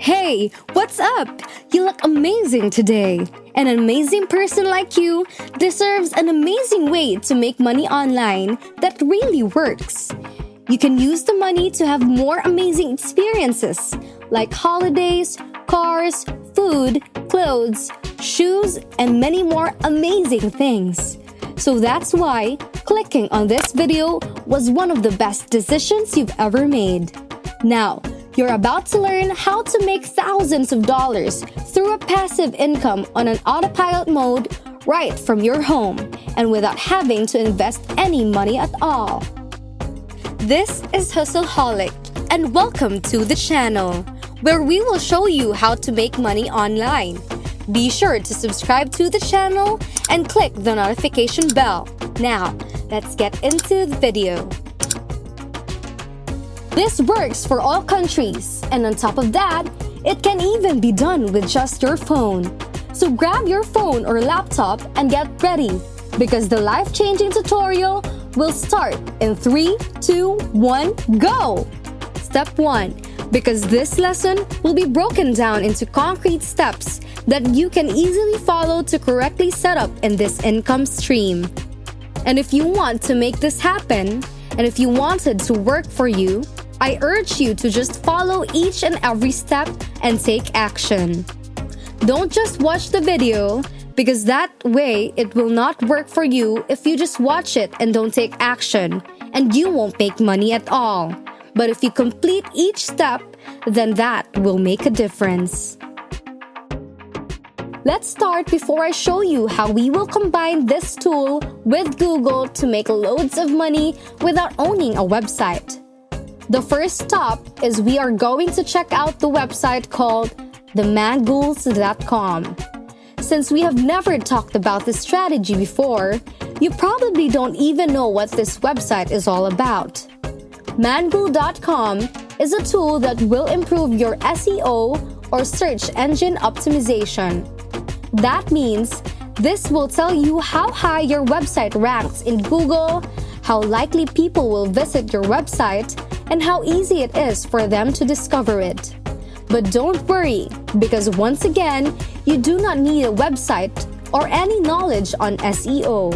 Hey, what's up? You look amazing today. An amazing person like you deserves an amazing way to make money online that really works. You can use the money to have more amazing experiences like holidays, cars, food, clothes, shoes, and many more amazing things. So that's why clicking on this video was one of the best decisions you've ever made. Now, you're about to learn how to make thousands of dollars through a passive income on an autopilot mode right from your home and without having to invest any money at all. This is Hustleaholic, and welcome to the channel, where we will show you how to make money online. Be sure to subscribe to the channel and click the notification bell. Now, let's get into the video. This works for all countries, and on top of that, it can even be done with just your phone. So grab your phone or laptop and get ready, because the life-changing tutorial will start in 3, 2, 1, go! Step 1. Because this lesson will be broken down into concrete steps that you can easily follow to correctly set up in this income stream. And if you want to make this happen, and if you want it to work for you, I urge you to just follow each and every step and take action. Don't just watch the video, because that way it will not work for you if you just watch it and don't take action, and you won't make money at all. But if you complete each step, then that will make a difference. Let's start before I show you how we will combine this tool with Google to make loads of money without owning a website. The first stop is we are going to check out the website called themangles.com. Since we have never talked about this strategy before, you probably don't even know what this website is all about. Mangle.com is a tool that will improve your SEO or search engine optimization. That means this will tell you how high your website ranks in Google, how likely people will visit your website, and how easy it is for them to discover it. But don't worry, because once again, you do not need a website or any knowledge on SEO.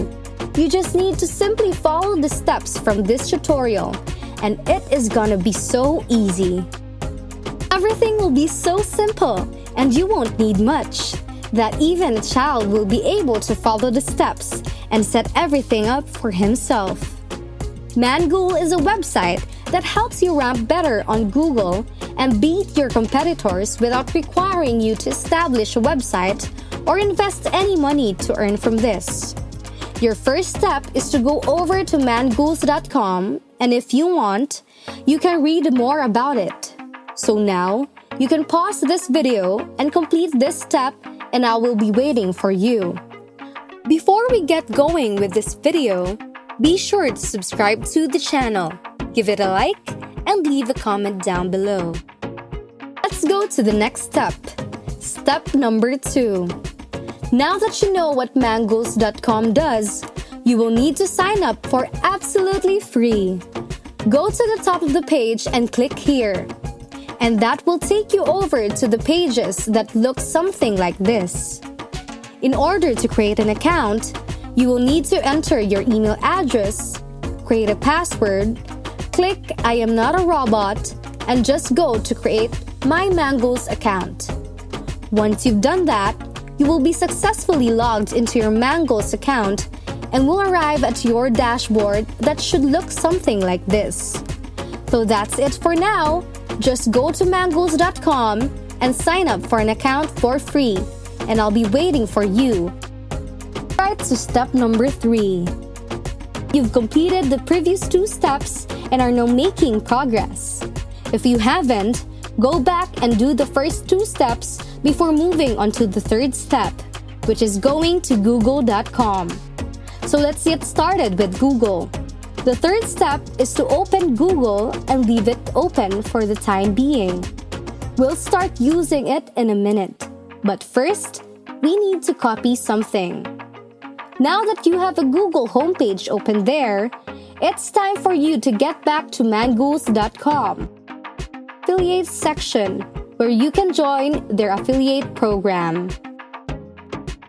You just need to simply follow the steps from this tutorial, and it is gonna be so easy. Everything will be so simple, and you won't need much, that even a child will be able to follow the steps and set everything up for himself. Mangle is a website that helps you rank better on Google and beat your competitors without requiring you to establish a website or invest any money to earn from this. Your first step is to go over to mangles.com, and if you want, you can read more about it. So now, you can pause this video and complete this step, and I will be waiting for you. Before we get going with this video, be sure to subscribe to the channel, give it a like, and leave a comment down below. Let's go to the next step. Step number 2. Now that you know what mangles.com does, you will need to sign up for absolutely free. Go to the top of the page and click here. And that will take you over to the pages that look something like this. In order to create an account, you will need to enter your email address, create a password, click I am not a robot, and just go to create My Mangles account. Once you've done that, you will be successfully logged into your Mangles account and will arrive at your dashboard that should look something like this. So that's it for now. Just go to mangles.com and sign up for an account for free, and I'll be waiting for you. Right to step number 3. You've completed the previous 2 steps and are now making progress. If you haven't, go back and do the first 2 steps before moving on to the third step, which is going to google.com. So let's get started with Google. The third step is to open Google and leave it open for the time being. We'll start using it in a minute, but first, we need to copy something. Now that you have a Google homepage open there, it's time for you to get back to mangles.com. Affiliates section, where you can join their affiliate program.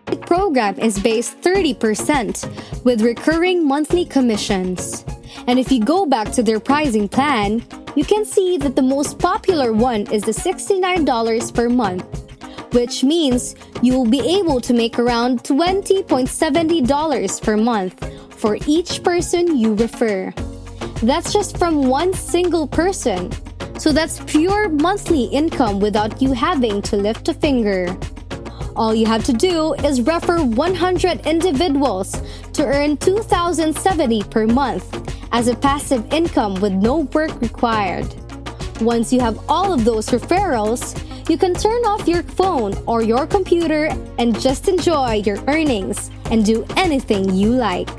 The program is based 30% with recurring monthly commissions. And if you go back to their pricing plan, you can see that the most popular one is the $69 per month, which means you will be able to make around $20.70 per month for each person you refer. That's just from one single person. So that's pure monthly income without you having to lift a finger. All you have to do is refer 100 individuals to earn $2,070 per month as a passive income with no work required. Once you have all of those referrals, you can turn off your phone or your computer and just enjoy your earnings and do anything you like.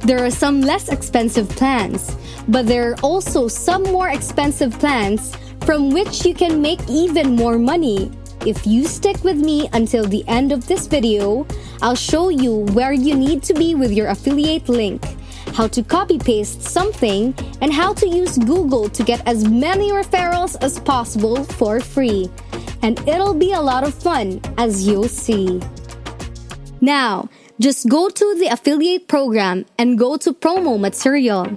There are some less expensive plans, but there are also some more expensive plans from which you can make even more money. If you stick with me until the end of this video, I'll show you where you need to be with your affiliate link, how to copy-paste something, and how to use Google to get as many referrals as possible for free. And it'll be a lot of fun, as you'll see. Now, just go to the affiliate program and go to promo material.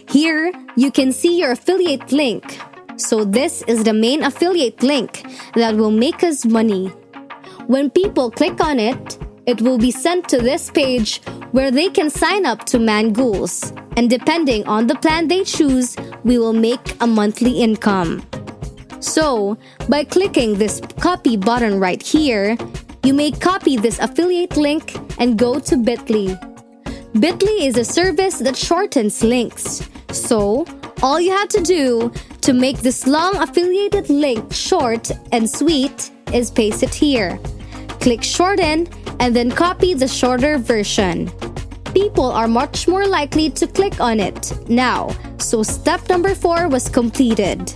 Here, you can see your affiliate link. So this is the main affiliate link that will make us money. When people click on it, it will be sent to this page where they can sign up to Mangles. And depending on the plan they choose, we will make a monthly income. So, by clicking this copy button right here, you may copy this affiliate link and go to Bitly. Bitly is a service that shortens links. So, all you have to do to make this long affiliated link short and sweet is paste it here. Click shorten and then copy the shorter version. People are much more likely to click on it now, so step number 4 was completed.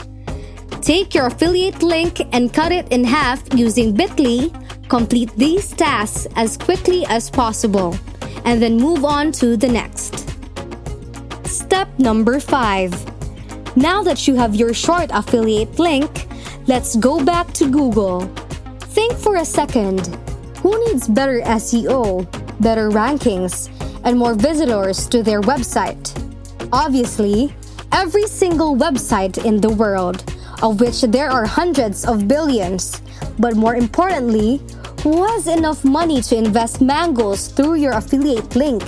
Take your affiliate link and cut it in half using Bitly. Complete these tasks as quickly as possible, and then move on to the next. Step number 5. Now that you have your short affiliate link, let's go back to Google. Think for a second. Who needs better SEO, better rankings, and more visitors to their website? Obviously, every single website in the world, of which there are hundreds of billions. But more importantly, who has enough money to invest Mangles through your affiliate link,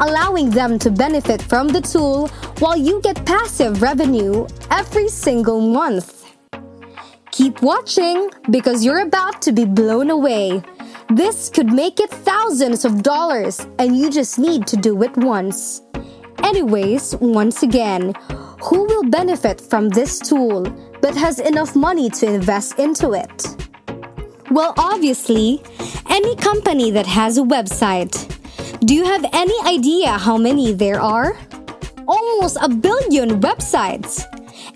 allowing them to benefit from the tool while you get passive revenue every single month? Keep watching because you're about to be blown away. This could make it thousands of dollars and you just need to do it once. Anyways, once again, who will benefit from this tool but has enough money to invest into it? Well, obviously, any company that has a website. Do you have any idea how many there are? Almost 1 billion websites.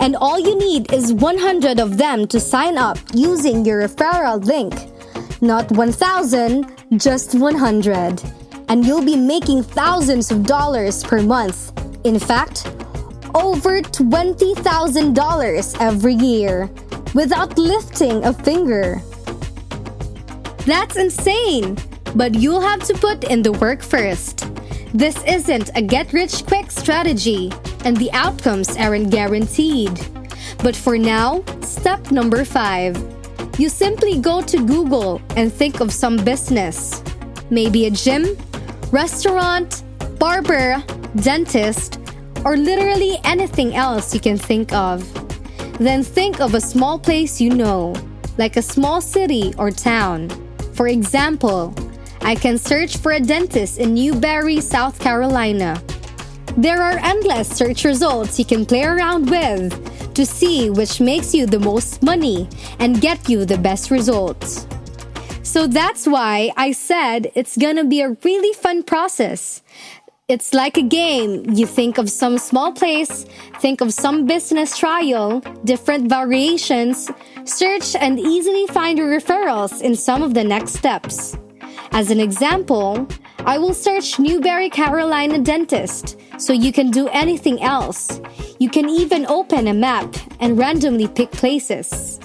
And all you need is 100 of them to sign up using your referral link. Not 1,000, just 100. And you'll be making thousands of dollars per month. In fact, over $20,000 every year without lifting a finger. That's insane! But you'll have to put in the work first. This isn't a get-rich-quick strategy, and the outcomes aren't guaranteed. But for now, step number 5. You simply go to Google and think of some business. Maybe a gym, restaurant, barber, dentist, or literally anything else you can think of. Then think of a small place you know, like a small city or town. For example, I can search for a dentist in Newberry, South Carolina. There are endless search results you can play around with to see which makes you the most money and get you the best results. So that's why I said it's gonna be a really fun process. It's like a game. You think of some small place, think of some business trial, different variations, search and easily find your referrals in some of the next steps. As an example, I will search Newberry Carolina Dentist, so you can do anything else. You can even open a map and randomly pick places.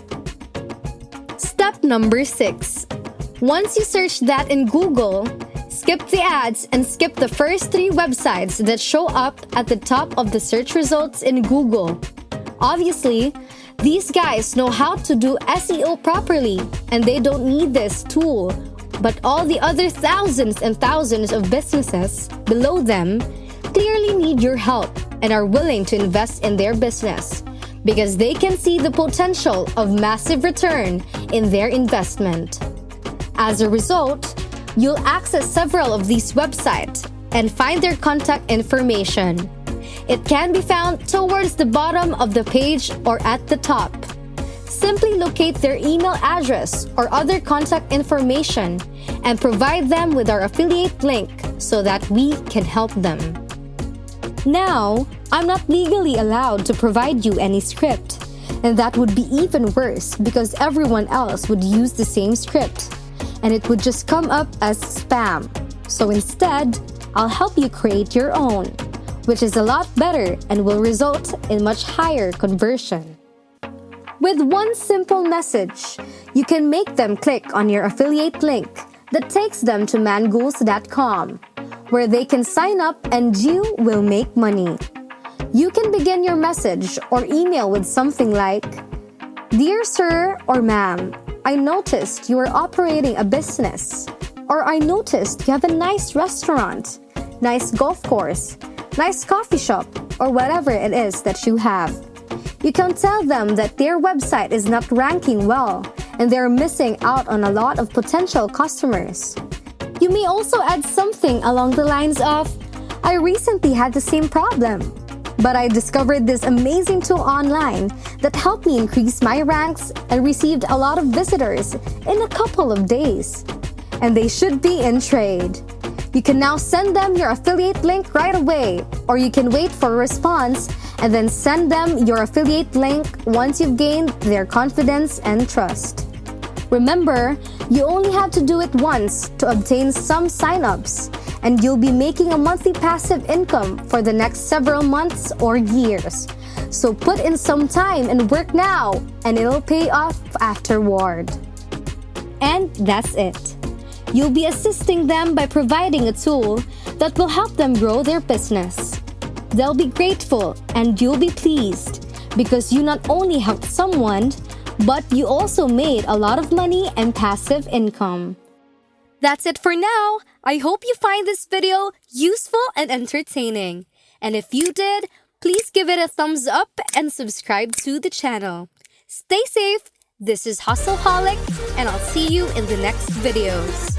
Step number 6. Once you search that in Google, skip the ads and skip the first 3 websites that show up at the top of the search results in Google. Obviously, these guys know how to do SEO properly, and they don't need this tool. But all the other thousands and thousands of businesses below them clearly need your help and are willing to invest in their business because they can see the potential of massive return in their investment. As a result, you'll access several of these websites and find their contact information. It can be found towards the bottom of the page or at the top. Simply locate their email address or other contact information and provide them with our affiliate link so that we can help them. Now, I'm not legally allowed to provide you any script, and that would be even worse because everyone else would use the same script, and it would just come up as spam. So instead, I'll help you create your own, which is a lot better and will result in much higher conversion. With one simple message, you can make them click on your affiliate link that takes them to mangles.com, where they can sign up and you will make money. You can begin your message or email with something like, "Dear sir or ma'am, I noticed you are operating a business," or "I noticed you have a nice restaurant, nice golf course, nice coffee shop," or whatever it is that you have. You can tell them that their website is not ranking well and they're missing out on a lot of potential customers. You may also add something along the lines of, "I recently had the same problem, but I discovered this amazing tool online that helped me increase my ranks and received a lot of visitors in a couple of days. And they should be in trade." You can now send them your affiliate link right away, or you can wait for a response and then send them your affiliate link once you've gained their confidence and trust. Remember, you only have to do it once to obtain some signups, and you'll be making a monthly passive income for the next several months or years. So put in some time and work now, and it'll pay off afterward. And that's it. You'll be assisting them by providing a tool that will help them grow their business. They'll be grateful and you'll be pleased because you not only helped someone, but you also made a lot of money and passive income. That's it for now. I hope you find this video useful and entertaining. And if you did, please give it a thumbs up and subscribe to the channel. Stay safe. This is Hustleaholic, and I'll see you in the next videos.